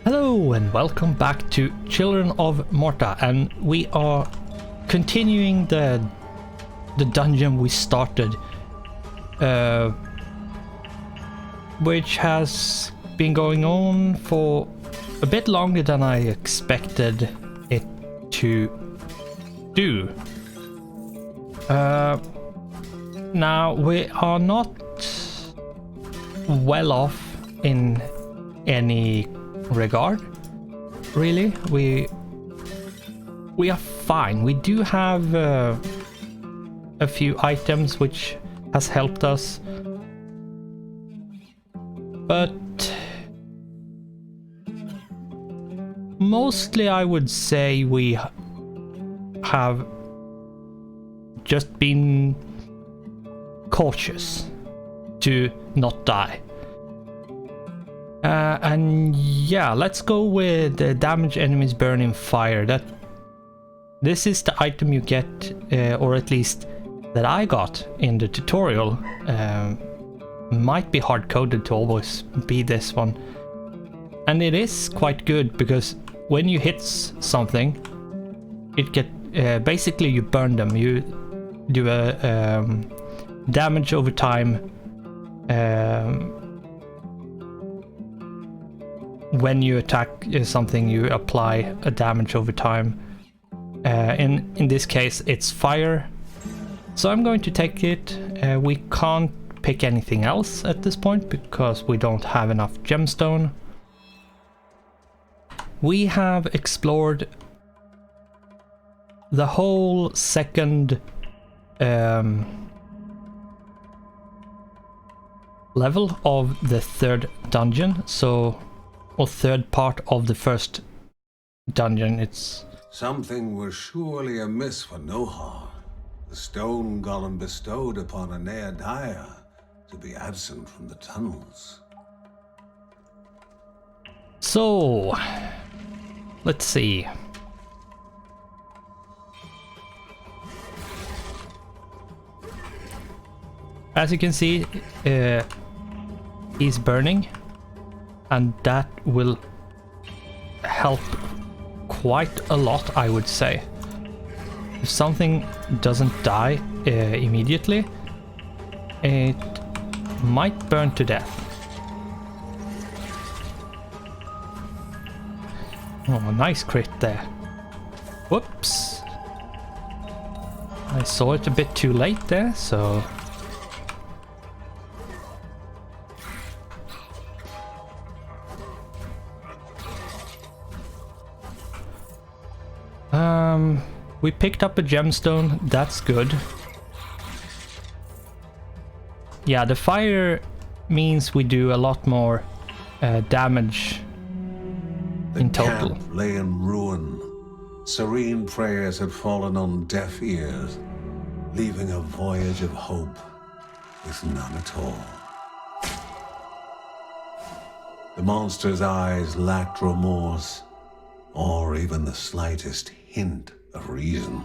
Hello and welcome back to Children of Morta, and we are continuing the dungeon we started, which has been going on for a bit longer than I expected it to do. Now we are not well off in any regard, really. We are fine. We do have a few items which has helped us, but mostly I would say we have just been cautious to not die. And yeah, let's go with damage enemies burn in fire. This is the item you get, or at least that I got in the tutorial. Might be hard coded to always be this one, and it is quite good because when you hit something, it basically you burn them. You do a damage over time. When you attack something, you apply a damage over time. In this case, it's fire. So I'm going to take it. We can't pick anything else at this point because we don't have enough gemstone. We have explored the whole second level of the third dungeon, or third part of the first dungeon. It's something was surely amiss for Nohar, the stone golem bestowed upon a Neodaya to be absent from the tunnels. So, let's see. As you can see, he's burning, and that will help quite a lot, I would say. If something doesn't die immediately, it might burn to death. Oh, nice crit there. Whoops. I saw it a bit too late there, so... we picked up a gemstone, that's good. Yeah, the fire means we do a lot more damage in total. The camp lay in ruin. Serene prayers had fallen on deaf ears, leaving a voyage of hope with none at all. The monster's eyes lacked remorse, or even the slightest hint of reason.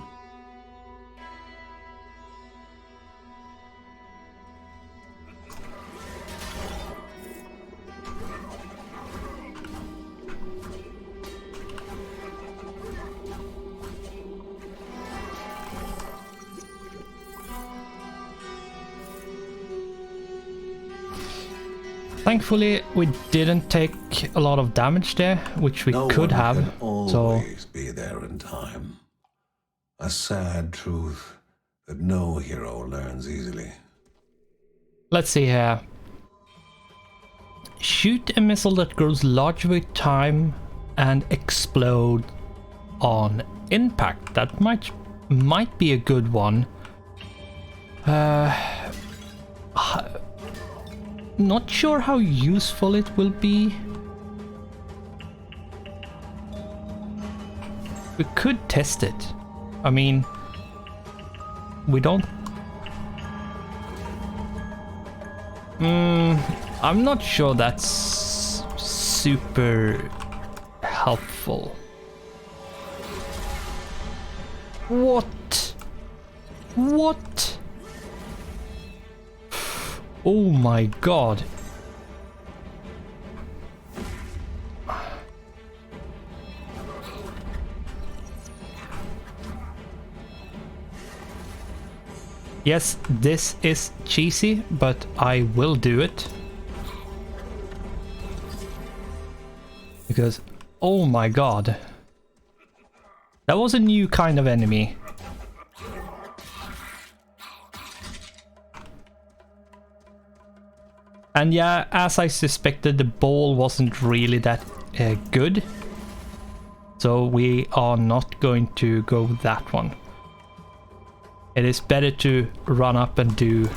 Thankfully, we didn't take a lot of damage there, which we could have. Always be there in time. A sad truth that no hero learns easily. Let's see here. Shoot a missile that grows larger with time and explode on impact. That might be a good one. Not sure how useful it will be. We could test it. I mean, we don't... I'm not sure that's super helpful. What? What? Oh my god. Yes, this is cheesy, but I will do it. Because, oh my god. That was a new kind of enemy. And yeah, as I suspected, the ball wasn't really that good. So we are not going to go with that one. It is better to run up and do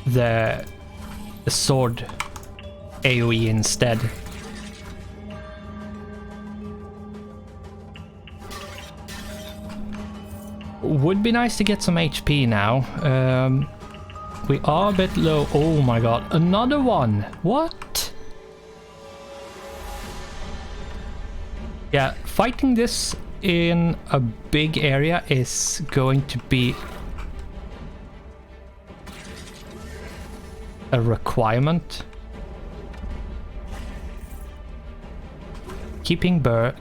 the sword AoE instead. Would be nice to get some HP now. We are a bit low. Oh my god, another one! What? Yeah, fighting this in a big area is going to be a requirement. Keeping to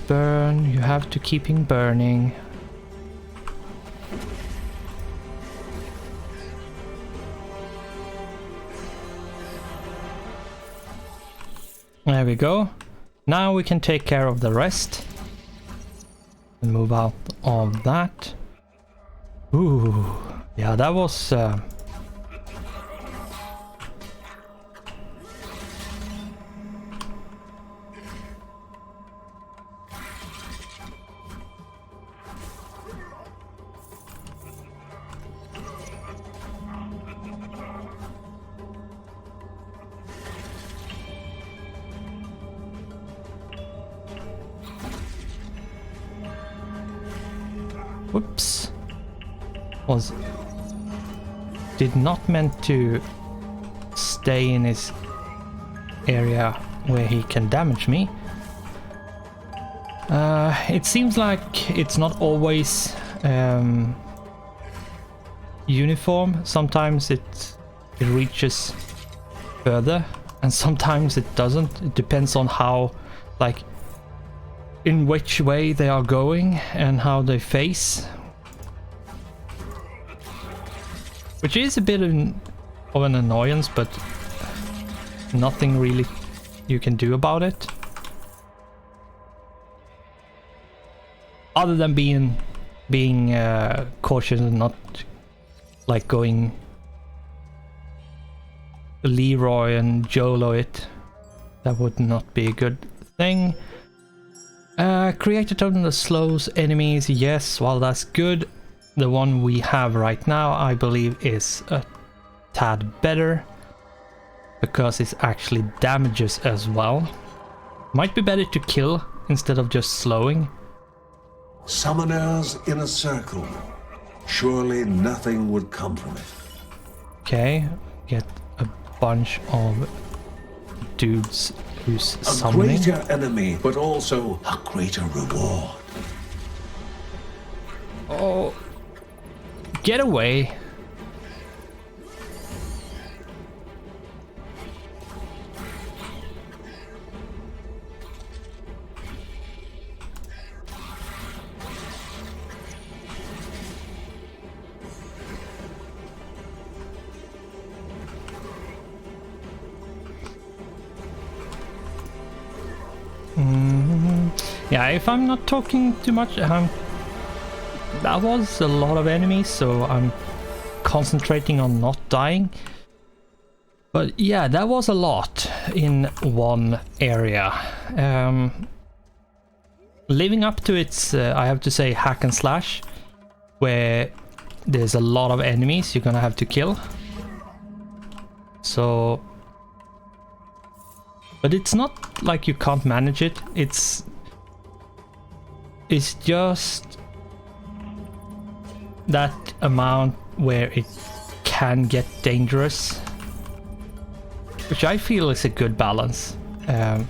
burn. You have to keeping burning. There we go. Now we can take care of the rest and move out of that. Ooh, yeah, that was whoops. Did not meant to stay in his area where he can damage me. It seems like it's not always uniform. Sometimes it reaches further and sometimes it doesn't. It depends on how, like, in which way they are going and how they face. Which is a bit of an annoyance, but nothing really you can do about it. Other than being cautious and not like going Leroy and Jolo it. That would not be a good thing. Create a totem that slows enemies. Yes, well, that's good. The one we have right now, I believe, is a tad better because it actually damages as well. Might be better to kill instead of just slowing. Summoners in a circle. Surely nothing would come from it. Okay, get a bunch of dudes who's summoning. A greater enemy, but also a greater reward. Oh, get away. Yeah, if I'm not talking too much, that was a lot of enemies, so I'm concentrating on not dying. But yeah, that was a lot in one area. Living up to its, I have to say, hack and slash, where there's a lot of enemies you're gonna have to kill. So... But it's not like you can't manage it, it's just that amount where it can get dangerous, which I feel is a good balance. And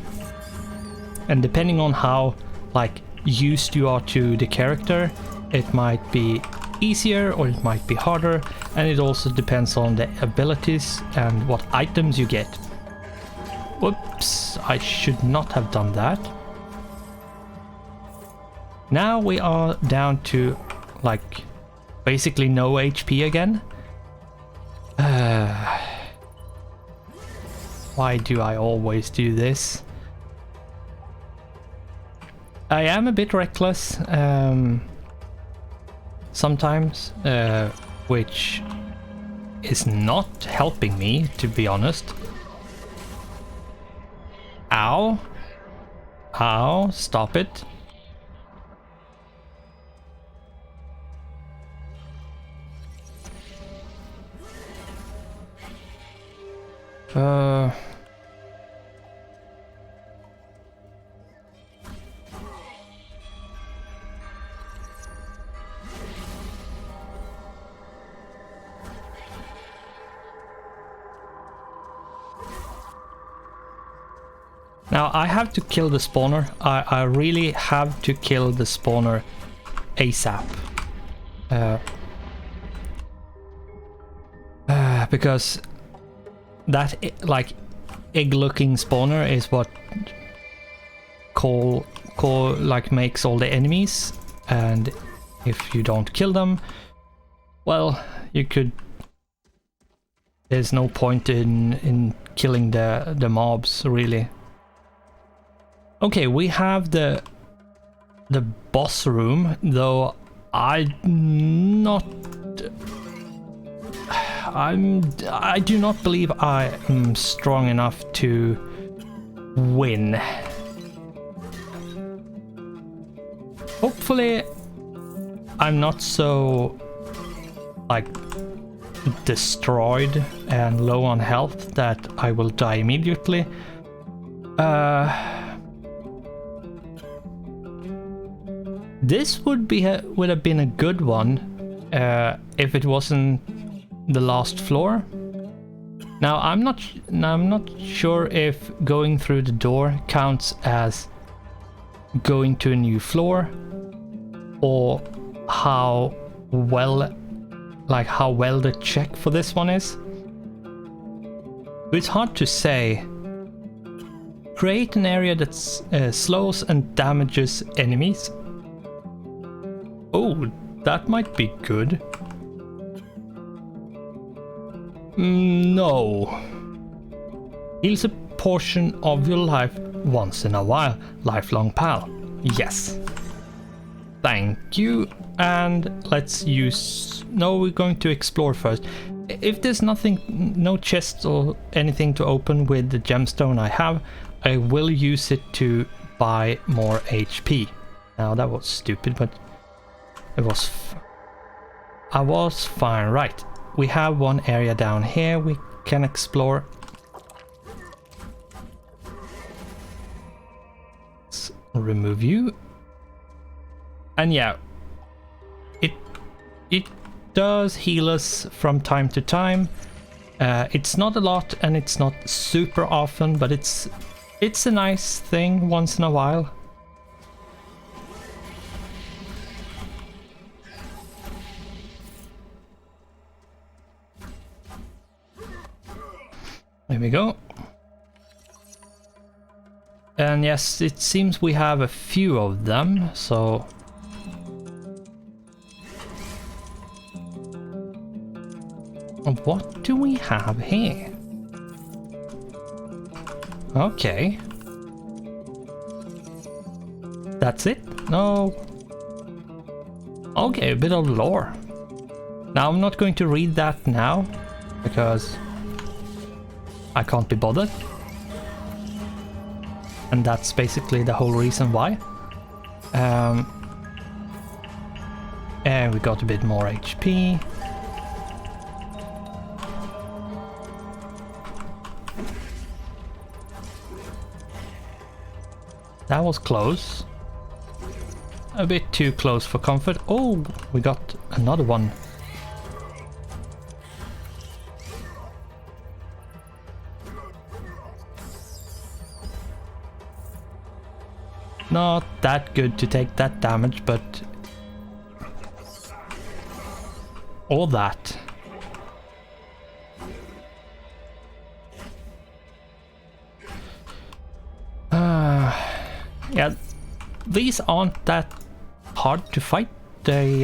depending on how like used you are to the character, it might be easier or it might be harder, and it also depends on the abilities and what items you get. Whoops. Oops, I should not have done that. Now we are down to, like, basically no HP again. Why do I always do this? I am a bit reckless sometimes, which is not helping me, to be honest. Ow. Ow, stop it. Now I have to kill the spawner. I really have to kill the spawner ASAP. Because that like egg-looking spawner is what like makes all the enemies, and if you don't kill them, well, you could. There's no point in killing the mobs, really. Okay, we have the boss room, though I do not believe I am strong enough to win. Hopefully I'm not so like destroyed and low on health that I will die immediately. This would have been a good one if it wasn't the last floor. Now I'm not sure if going through the door counts as going to a new floor, or how well the check for this one is. It's hard to say. Create an area that slows and damages enemies. Oh, that might be good. No. Heals a portion of your life once in a while. Lifelong pal. Yes. Thank you. And let's use... No, we're going to explore first. If there's nothing, no chest or anything to open with the gemstone I have, I will use it to buy more HP. Now that was stupid, but it was... I was fine. Right. We have one area down here we can explore. Let's remove you. And yeah, it does heal us from time to time. It's not a lot and it's not super often, but it's a nice thing once in a while. There we go. And yes, it seems we have a few of them, so... What do we have here? Okay. That's it? No. Okay, a bit of lore. Now I'm not going to read that now, because I can't be bothered. And that's basically the whole reason why. And we got a bit more HP. That was close. A bit too close for comfort. Oh, we got another one. Not that good to take that damage, but... all that. these aren't that hard to fight. They,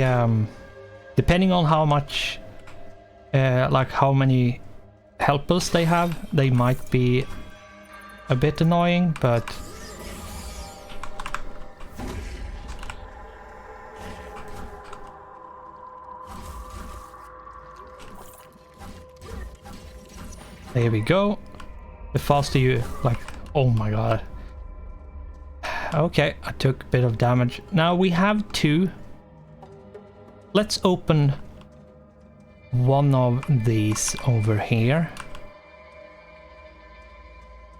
depending on how much, like how many helpers they have, they might be a bit annoying, but there we go. The faster you, like, oh my god. Okay, I took a bit of damage. Now we have 2. Let's open one of these over here.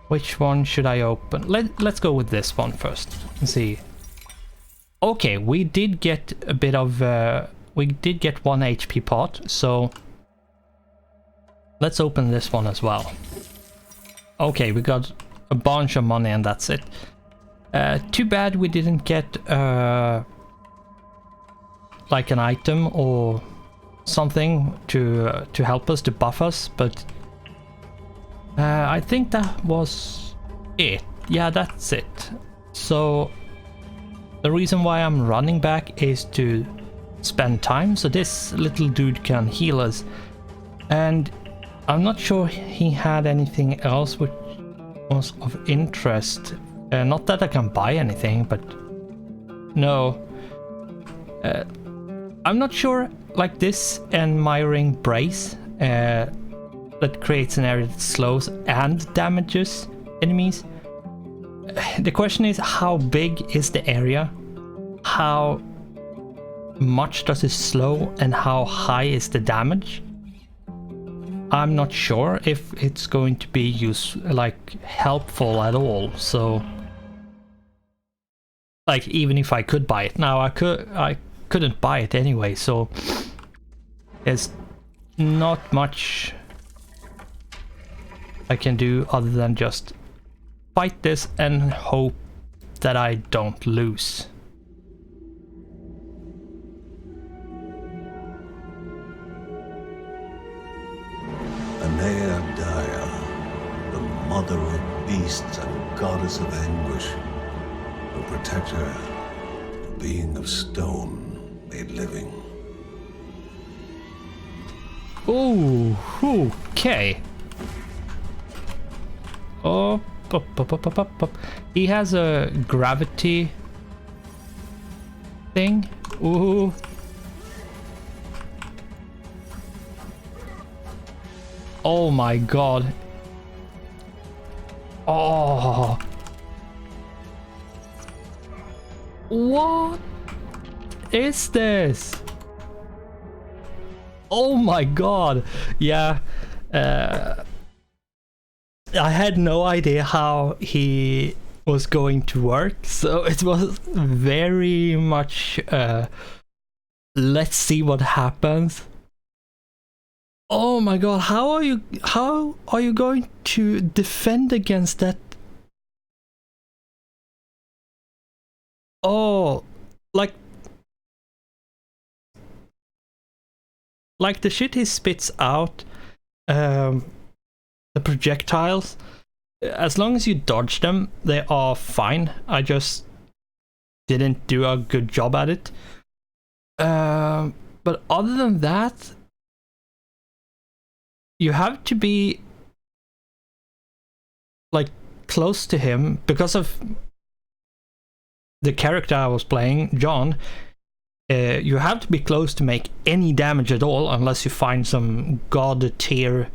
Which one should I open? Let's go with this one first and see. Okay, we did get a bit of we did get 1 HP pot, so let's open this one as well. Okay, we got a bunch of money and that's it. Too bad we didn't get like an item or something to help us, to buff us, but I think that was it. Yeah, that's it. So the reason why I'm running back is to spend time so this little dude can heal us, and I'm not sure he had anything else which was of interest. Not that I can buy anything, but no. I'm not sure, like this admiring brace that creates an area that slows and damages enemies. The question is, how big is the area? How much does it slow and how high is the damage? I'm not sure if it's going to be helpful at all, so like even if I could buy it. Now I couldn't buy it anyway, so there's not much I can do other than just fight this and hope that I don't lose. Daya, the mother of beasts and goddess of anguish, the protector, the being of stone made living. Oh, okay. Oh, up. He has a gravity thing. Ooh. Oh my god. Oh. What is this? Oh my god. Yeah. I had no idea how he was going to work, so it was very much let's see what happens. Oh my god, how are you going to defend against that? Oh, like the shit he spits out, the projectiles, as long as you dodge them, they are fine. I just didn't do a good job at it. But other than that, you have to be like close to him because of the character I was playing, John. You have to be close to make any damage at all, unless you find some god tier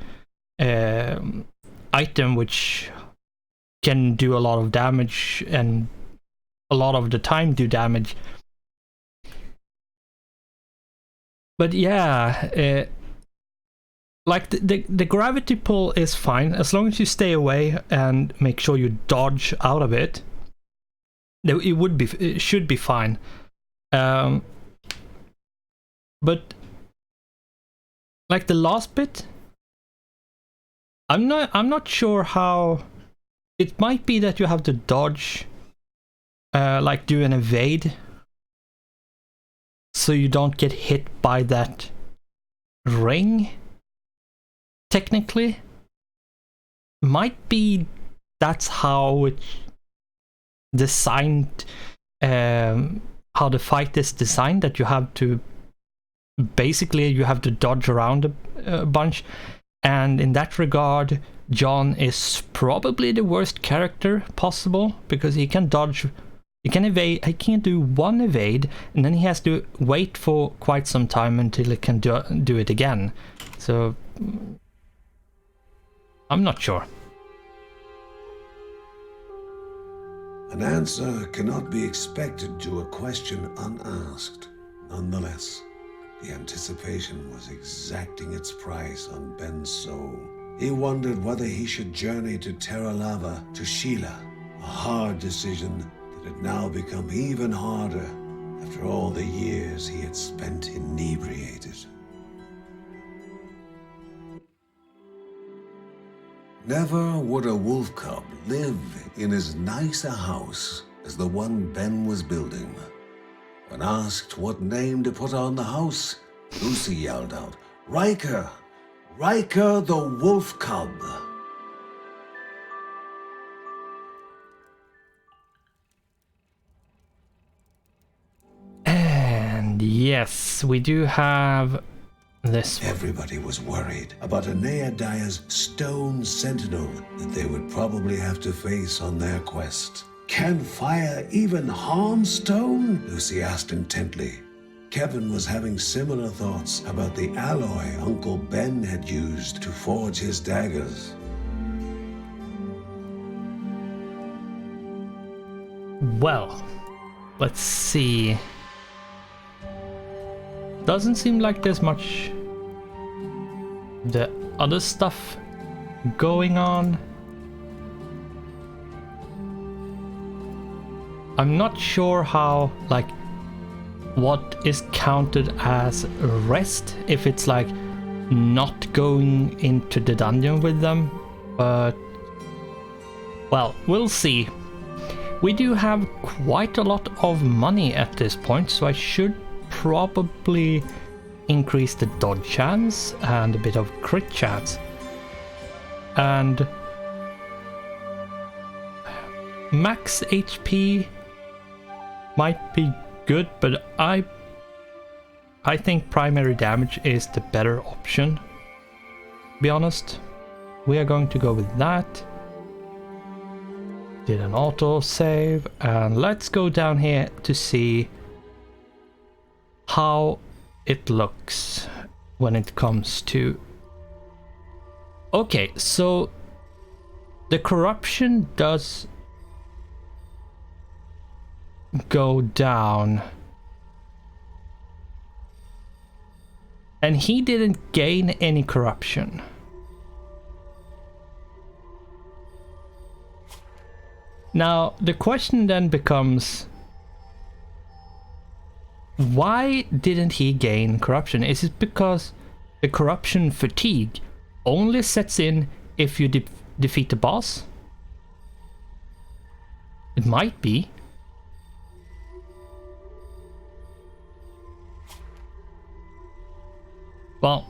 item which can do a lot of damage and a lot of the time do damage. But yeah, like the gravity pull is fine as long as you stay away and make sure you dodge out of it. It should be fine. But like the last bit, I'm not sure how. It might be that you have to dodge, like do an evade, so you don't get hit by that ring. Technically, might be that's how it's designed how the fight is designed, that you have to basically you have to dodge around a bunch, and in that regard John is probably the worst character possible, because he can dodge, he can evade, he can do one evade and then he has to wait for quite some time until he can do it again. So I'm not sure. An answer cannot be expected to a question unasked. Nonetheless, the anticipation was exacting its price on Ben's soul. He wondered whether he should journey to Terra Lava, to Sheila, a hard decision that had now become even harder after all the years he had spent inebriated. Never would a wolf cub live in as nice a house as the one Ben was building. When asked what name to put on the house, Lucy yelled out, "Riker! Riker the Wolf Cub!" And yes, we do have this one. Everybody was worried about Aneadiah's stone sentinel that they would probably have to face on their quest. Can fire even harm stone? Lucy asked intently. Kevin was having similar thoughts about the alloy Uncle Ben had used to forge his daggers. Well, let's see. Doesn't seem like there's much the other stuff going on. I'm not sure how, like, what is counted as rest, if it's like not going into the dungeon with them, but well, we'll see. We do have quite a lot of money at this point, so I should probably increase the dodge chance and a bit of crit chance. And max HP might be good, but I think primary damage is the better option, to be honest. We are going to go with that. Did an auto save, and let's go down here to see how it looks when it comes to... Okay, so the corruption does go down, and he didn't gain any corruption. Now the question then becomes, why didn't he gain corruption? Is it because the corruption fatigue only sets in if you defeat the boss? It might be. Well,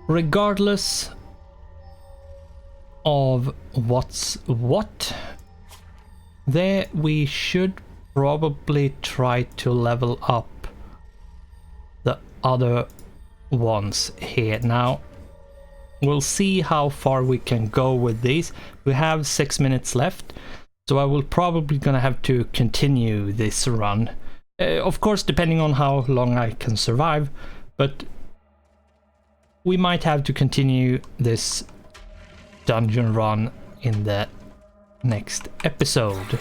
regardless of what's what, there we should probably try to level up the other ones here. Now, we'll see how far we can go with these. We have 6 minutes left, so I will probably gonna have to continue this run. Of course, depending on how long I can survive, but we might have to continue this dungeon run in the next episode.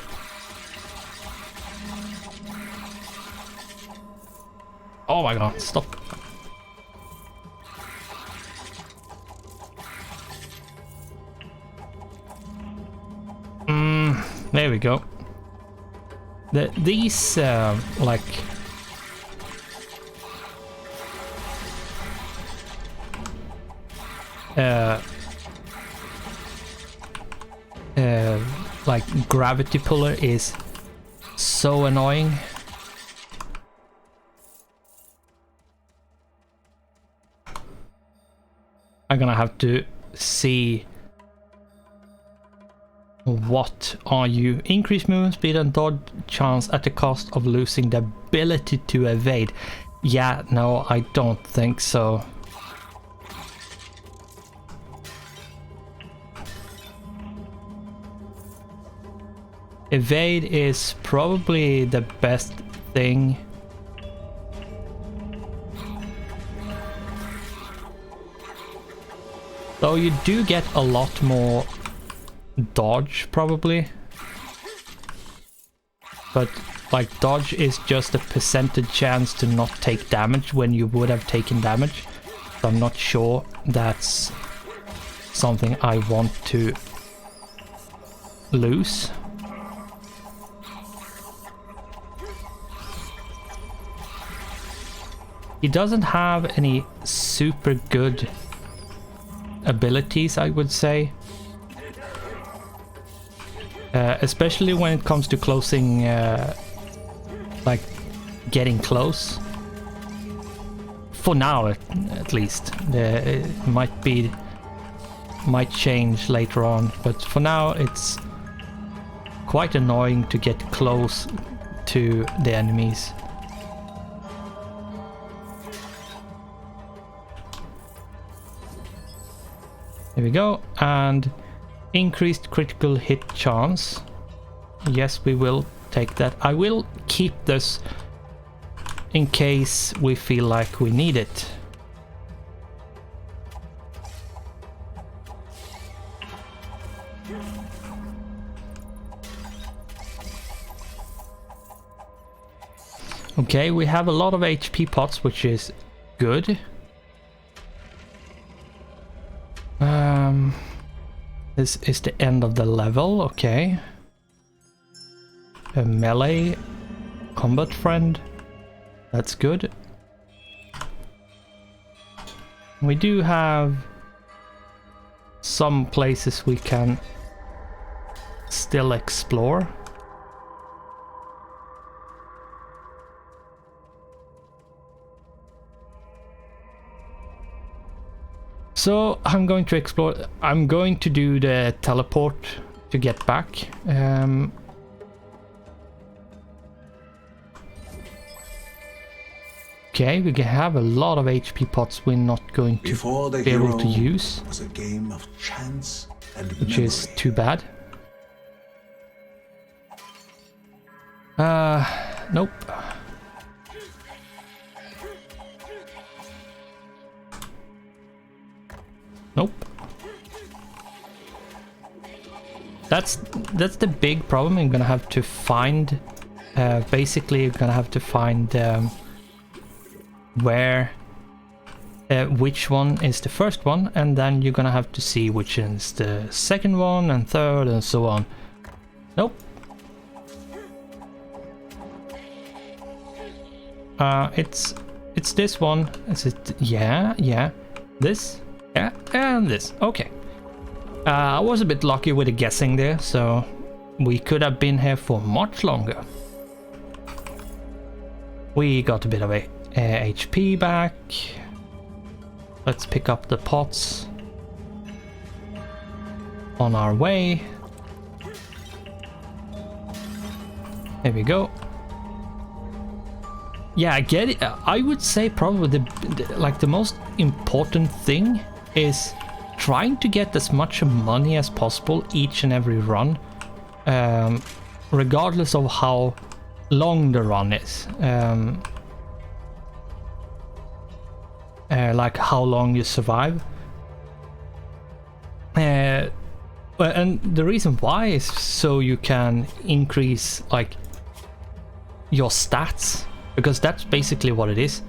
Oh my god, stop. There we go. These like like gravity puller is so annoying. I'm gonna have to see What are you? Increase movement speed and dodge chance at the cost of losing the ability to evade. Yeah, no, I don't think so. Evade is probably the best thing. Though you do get a lot more dodge probably. But like dodge is just a percentage chance to not take damage when you would have taken damage. So I'm not sure that's something I want to lose. He doesn't have any super good abilities, I would say. Especially when it comes to closing, like getting close. For now, at least. It might change later on, but for now it's quite annoying to get close to the enemies. There we go, and increased critical hit chance. Yes, we will take that. I will keep this in case we feel like we need it. Okay, we have a lot of HP pots, which is good. This is the end of the level, okay. A melee combat friend, that's good. We do have some places we can still explore. So I'm going to explore. I'm going to do the teleport to get back. Okay, we can have a lot of HP pots we're not going to be able to use, was a game of chance and which is too bad. Nope. Nope. That's the big problem. I'm gonna have to find. Basically, you're gonna have to find where, which one is the first one, and then you're gonna have to see which is the second one and third and so on. Nope. It's this one. Is it? Yeah. This. Yeah, and this. Okay. I was a bit lucky with the guessing there, so we could have been here for much longer. We got a bit of a HP back. Let's pick up the pots on our way. There we go. Yeah, I get it. I would say probably the most important thing is trying to get as much money as possible each and every run, regardless of how long the run is. Like how long you survive. And the reason why is so you can increase like your stats, because that's basically what it is.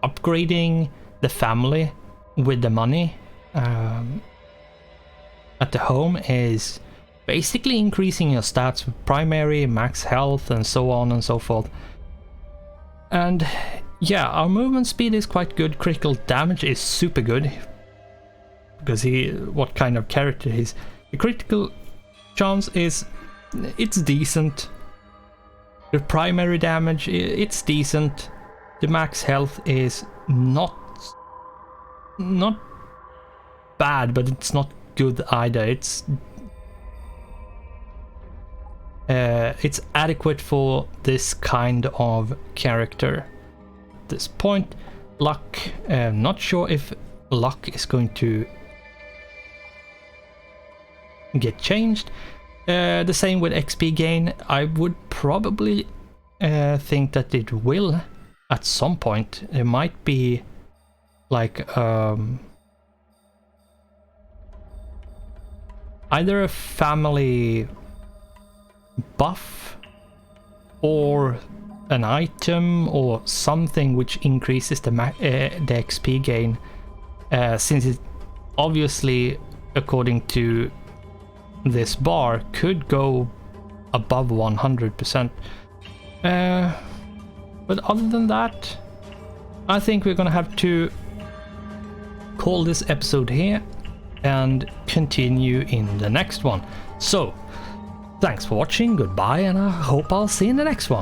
Upgrading the family with the money at the home is basically increasing your stats with primary, max health, and so on and so forth. And yeah, our movement speed is quite good. Critical damage is super good because what kind of character he's. The critical chance is, it's decent. The primary damage, it's decent. The max health is not bad, but it's not good either. It's it's adequate for this kind of character. At this point, luck, not sure if luck is going to get changed. The same with XP gain. I would probably think that it will at some point. There might be like either a family buff or an item or something which increases the XP gain, since it obviously, according to this bar, could go above 100%. But other than that, I think we're gonna have to call this episode here and continue in the next one. So, thanks for watching, goodbye, and I hope I'll see you in the next one.